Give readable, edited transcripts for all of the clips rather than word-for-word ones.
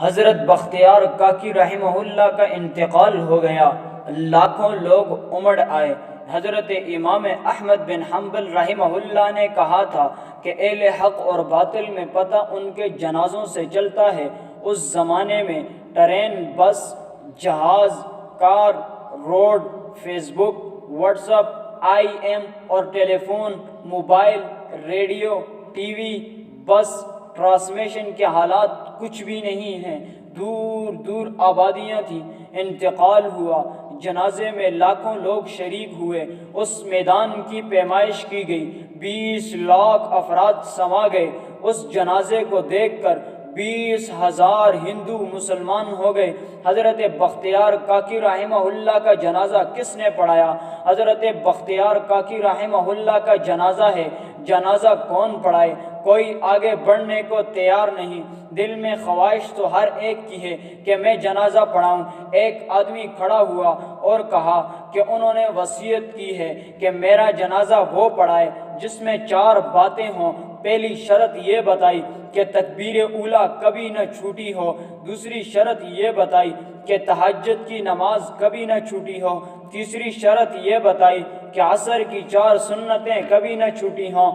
حضرت بختیار کاکی رحمہ اللہ کا انتقال ہو گیا، لاکھوں لوگ امڑ آئے۔ حضرت امام احمد بن حنبل رحمہ اللہ نے کہا تھا کہ اہل حق اور باطل میں پتہ ان کے جنازوں سے چلتا ہے۔ اس زمانے میں ٹرین، بس، جہاز، car, road, Facebook, WhatsApp, I M اور telephone, mobile, radio, TV, بس ٹرانسمیشن کے حالات کچھ بھی نہیں ہیں۔ دور دور آبادیاں تھیں۔ انتقال ہوا، جنازے میں لاکھوں لوگ شریک ہوئے۔ اس میدان کی پیمائش کی گئی، 20 لاکھ افراد سما گئے۔ اس جنازے کو دیکھ کر 20,000 ہندو مسلمان ہو گئے۔ حضرت بختیار کاکی رحمہ اللہ کا جنازہ کس نے پڑھایا؟ حضرت بختیار کاکی رحمہ اللہ کا جنازہ ہے، جنازہ کون پڑھائے؟ کوئی آگے بڑھنے کو تیار نہیں۔ دل میں خواہش تو ہر ایک کی ہے کہ میں جنازہ پڑھاؤں۔ ایک آدمی کھڑا ہوا اور کہا کہ انہوں نے وصیت کی ہے کہ میرا جنازہ وہ پڑھائے جس میں 4 باتیں ہوں۔ پہلی شرط یہ بتائی کہ تکبیر اولیٰ کبھی نہ چھوٹی ہو۔ دوسری شرط یہ بتائی کہ تہجد کی نماز کبھی نہ چھوٹی ہو۔ تیسری شرط یہ بتائی کہ عصر کی 4 سنتیں کبھی نہ چھوٹی ہوں۔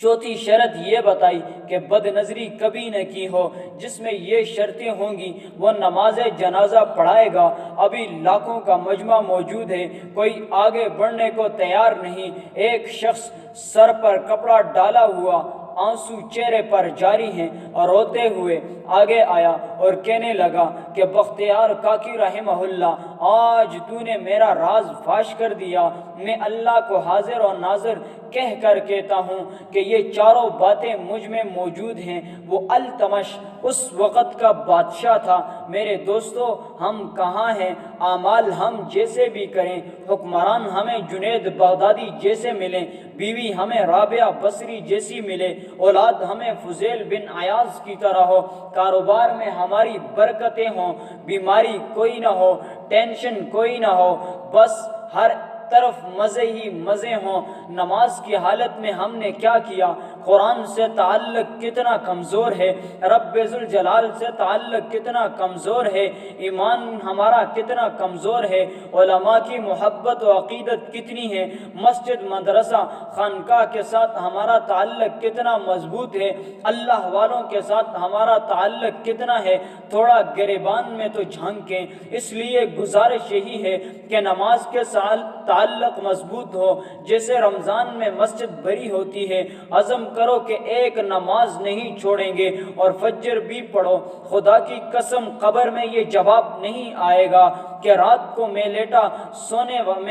چوتھی شرط یہ بتائی کہ بد نظری کبھی نہ کی ہو۔ جس میں یہ شرطیں ہوں گی وہ نماز جنازہ پڑھائے گا۔ ابھی لاکھوں کا مجمع موجود ہے، کوئی آگے بڑھنے کو تیار نہیں۔ ایک شخص سر پر کپڑا ڈالا ہوا، آنسو چہرے پر جاری ہیں اور روتے ہوئے آگے آیا اور کہنے لگا کہ بختیار کاکی رحمہ اللہ، آج تو نے میرا راز فاش کر دیا۔ میں اللہ کو حاضر اور ناظر کہہ کر کہتا ہوں کہ یہ 4 باتیں مجھ میں موجود ہیں۔ وہ التمش اس وقت کا بادشاہ تھا۔ میرے دوستو، ہم کہاں ہیں؟ اعمال ہم جیسے بھی کریں، حکمران ہمیں جنید بغدادی جیسے ملیں، بیوی ہمیں رابعہ بصری جیسی ملے، اولاد ہمیں فضیل بن عیاض کی طرح ہو، کاروبار میں ہماری برکتیں ہوں، بیماری کوئی نہ ہو، ٹینشن کوئی نہ ہو، بس ہر طرف مزے ہی مزے ہوں۔ نماز کی حالت میں ہم نے کیا کیا؟ قرآن سے تعلق کتنا کمزور ہے، رب ذوالجلال سے تعلق کتنا کمزور ہے، ایمان ہمارا کتنا کمزور ہے، علماء کی محبت و عقیدت کتنی ہے، مسجد، مدرسہ، خانقاہ کے ساتھ ہمارا تعلق کتنا مضبوط ہے، اللہ والوں کے ساتھ ہمارا تعلق کتنا ہے۔ تھوڑا گریبان میں تو جھانکیں۔ اس لیے گزارش یہی ہے کہ نماز کے ساتھ تعلق مضبوط ہو، جیسے رمضان میں مسجد بھری ہوتی ہے۔ عزم کرو کہ ایک نماز نہیں چھوڑیں گے اور فجر بھی پڑھو۔ خدا کی قسم قبر میں یہ جواب نہیں آئے گا کہ رات کو میں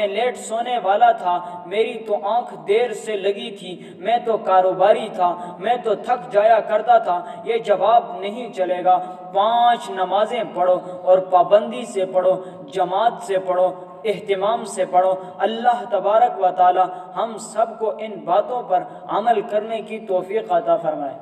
لیٹ سونے والا تھا، میری تو آنکھ دیر سے لگی تھی، میں تو کاروباری تھا، میں تو تھک جایا کرتا تھا۔ یہ جواب نہیں چلے گا۔ 5 نمازیں پڑھو اور پابندی سے پڑھو، جماعت سے پڑھو، اہتمام سے پڑھو۔ اللہ تبارک و تعالی ہم سب کو ان باتوں پر عمل کرنے کی توفیق عطا فرمائے۔